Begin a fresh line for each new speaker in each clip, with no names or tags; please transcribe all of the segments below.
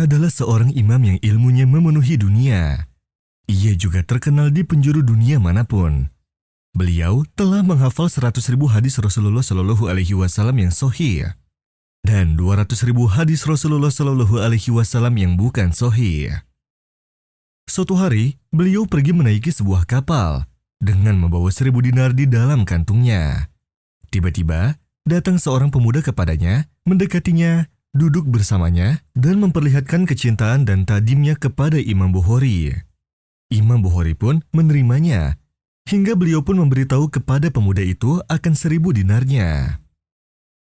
adalah seorang imam yang ilmunya memenuhi dunia. Ia juga terkenal di penjuru dunia manapun. Beliau telah menghafal 100.000 hadis Rasulullah Shallallahu Alaihi Wasallam yang sahih dan 200.000 hadis Rasulullah Shallallahu Alaihi Wasallam yang bukan sahih. Suatu hari, beliau pergi menaiki sebuah kapal dengan membawa 1.000 dinar di dalam kantungnya. Tiba-tiba, datang seorang pemuda kepadanya, mendekatinya, duduk bersamanya, dan memperlihatkan kecintaan dan tadimnya kepada Imam Bukhari. Imam Bukhari pun menerimanya, hingga beliau pun memberitahu kepada pemuda itu akan 1.000 dinarnya.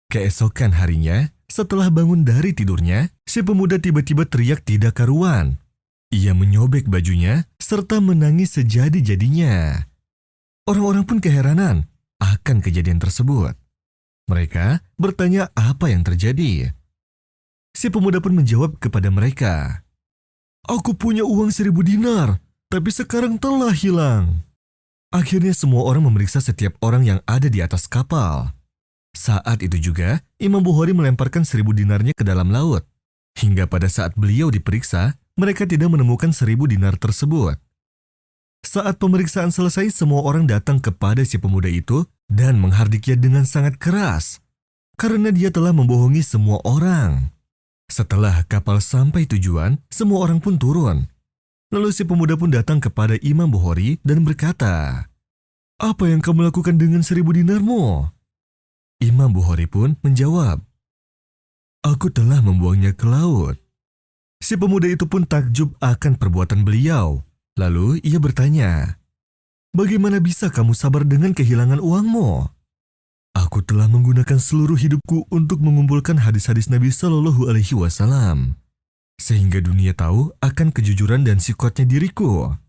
Keesokan harinya, setelah bangun dari tidurnya, si pemuda tiba-tiba teriak tidak karuan. Ia menyobek bajunya serta menangis sejadi-jadinya. Orang-orang pun keheranan akan kejadian tersebut. Mereka bertanya apa yang terjadi. Si pemuda pun menjawab kepada mereka, "Aku punya uang 1.000 dinar, tapi sekarang telah hilang." Akhirnya semua orang memeriksa setiap orang yang ada di atas kapal. Saat itu juga, Imam Bukhari melemparkan 1.000 dinarnya ke dalam laut. Hingga pada saat beliau diperiksa, mereka tidak menemukan 1.000 dinar tersebut. Saat pemeriksaan selesai, semua orang datang kepada si pemuda itu dan menghardiknya dengan sangat keras, karena dia telah membohongi semua orang. Setelah kapal sampai tujuan, semua orang pun turun. Lalu si pemuda pun datang kepada Imam Bukhari dan berkata, "Apa yang kamu lakukan dengan 1.000 dinarmu?" Imam Bukhari pun menjawab, "Aku telah membuangnya ke laut." Si pemuda itu pun takjub akan perbuatan beliau. Lalu ia bertanya, "Bagaimana bisa kamu sabar dengan kehilangan uangmu?" "Aku telah menggunakan seluruh hidupku untuk mengumpulkan hadis-hadis Nabi Shallallahu Alaihi Wasallam, sehingga dunia tahu akan kejujuran dan sikapnya diriku.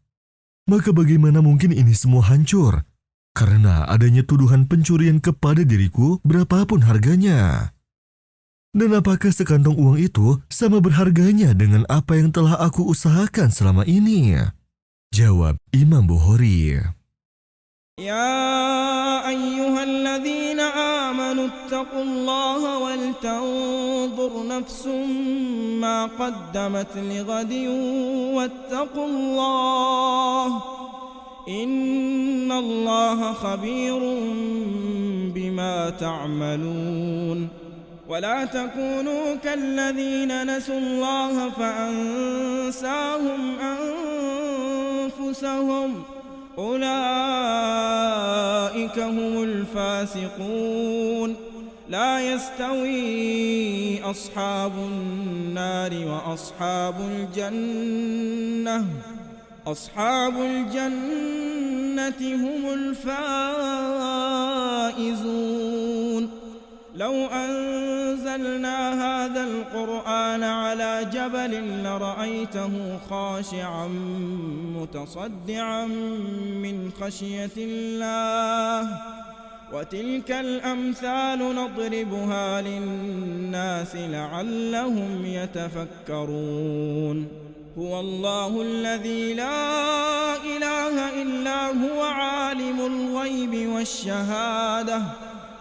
Maka bagaimana mungkin ini semua hancur karena adanya tuduhan pencurian kepada diriku berapapun harganya? Dan apakah sekantong uang itu sama berharganya dengan apa yang telah aku usahakan selama ini?" Jawab Imam Bukhari,
يا أيها الذين آمنوا اتقوا الله ولتنظر نفس ما قدمت لغد واتقوا الله إن الله خبير بما تعملون ولا تكونوا كالذين نسوا الله فأنساهم أنفسهم أولئك هم الفاسقون لا يستوي أصحاب النار وأصحاب الجنة هم الفائزون لو أنزلنا هذا القرآن على جبل لرأيته خاشعا متصدعا من خشية الله وتلك الأمثال نضربها للناس لعلهم يتفكرون هو الله الذي لا إله إلا هو عالم الغيب والشهادة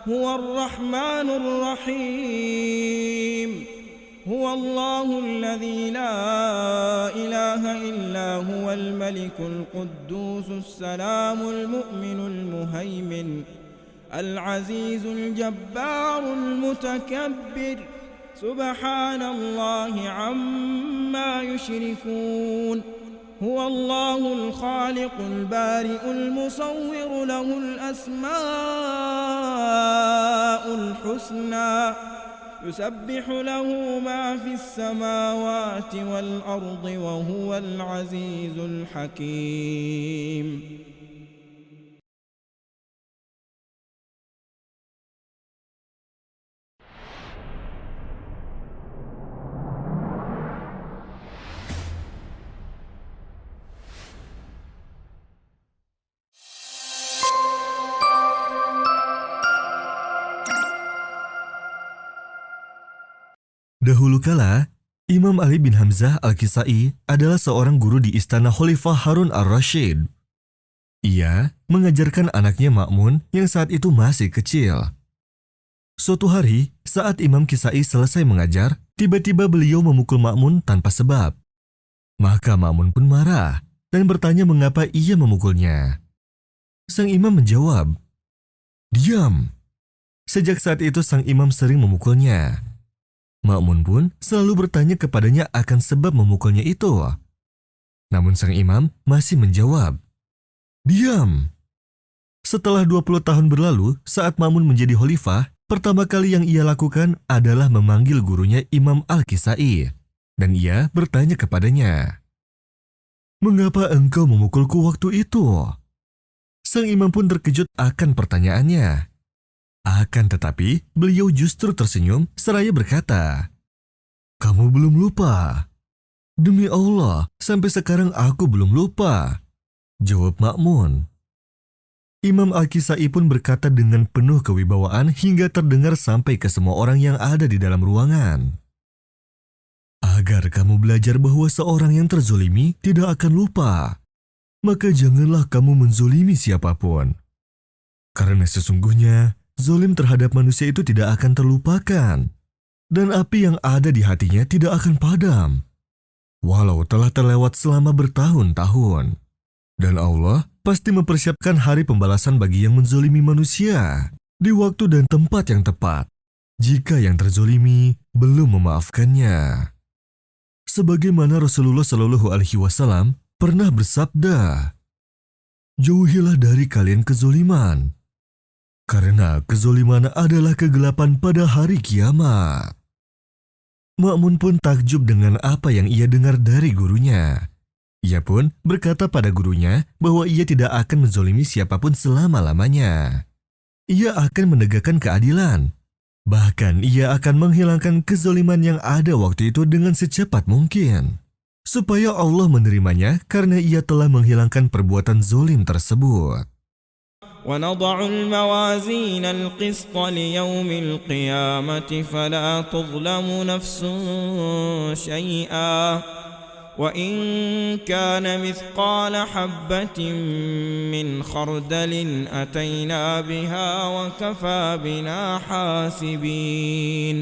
هو الرحمن الرحيم هو الله الذي لا إله إلا هو الملك القدوس السلام المؤمن المهيمن العزيز الجبار المتكبر سبحان الله عما يشركون هو الله الخالق البارئ المصور له الأسماء الحسنى يسبح له ما في السماوات والأرض وهو العزيز الحكيم.
Dahulu kala, Imam Ali bin Hamzah Al-Kisai adalah seorang guru di istana Khalifah Harun Ar-Rasyid. Ia mengajarkan anaknya Ma'mun yang saat itu masih kecil. Suatu hari, saat Imam Kisai selesai mengajar, Tiba-tiba beliau memukul Ma'mun tanpa sebab. Maka Ma'mun pun marah dan bertanya mengapa ia memukulnya. Sang imam menjawab, "Diam." Sejak saat itu sang imam sering memukulnya. Ma'mun pun selalu bertanya kepadanya akan sebab memukulnya itu. Namun sang imam masih menjawab, "Diam." Setelah 20 tahun berlalu, saat Ma'mun menjadi khalifah, pertama kali yang ia lakukan adalah memanggil gurunya Imam Al-Kisai. Dan ia bertanya kepadanya, "Mengapa engkau memukulku waktu itu?" Sang imam pun terkejut akan pertanyaannya. Akan tetapi, beliau justru tersenyum seraya berkata, "Kamu belum lupa?" "Demi Allah, sampai sekarang aku belum lupa," jawab Ma'mun. Imam Al-Kisai pun berkata dengan penuh kewibawaan hingga terdengar sampai ke semua orang yang ada di dalam ruangan. "Agar kamu belajar bahwa seorang yang terzolimi tidak akan lupa, maka janganlah kamu menzolimi siapapun. Karena sesungguhnya, zolim terhadap manusia itu tidak akan terlupakan, dan api yang ada di hatinya tidak akan padam, walau telah terlewat selama bertahun-tahun. Dan Allah pasti mempersiapkan hari pembalasan bagi yang menzolimi manusia di waktu dan tempat yang tepat, jika yang terzolimi belum memaafkannya." Sebagaimana Rasulullah Shallallahu Alaihi Wasallam pernah bersabda, "Jauhilah dari kalian kezoliman, karena kezoliman adalah kegelapan pada hari kiamat." Ma'mun pun takjub dengan apa yang ia dengar dari gurunya. Ia pun berkata pada gurunya bahwa ia tidak akan menzolimi siapapun selama-lamanya. Ia akan menegakkan keadilan. Bahkan ia akan menghilangkan kezoliman yang ada waktu itu dengan secepat mungkin, supaya Allah menerimanya karena ia telah menghilangkan perbuatan zolim tersebut.
ونضع الموازين القسط ليوم القيامة فلا تظلم نفس شيئا وإن كان مثقال حبة من خردل أتينا بها وكفى بنا حاسبين.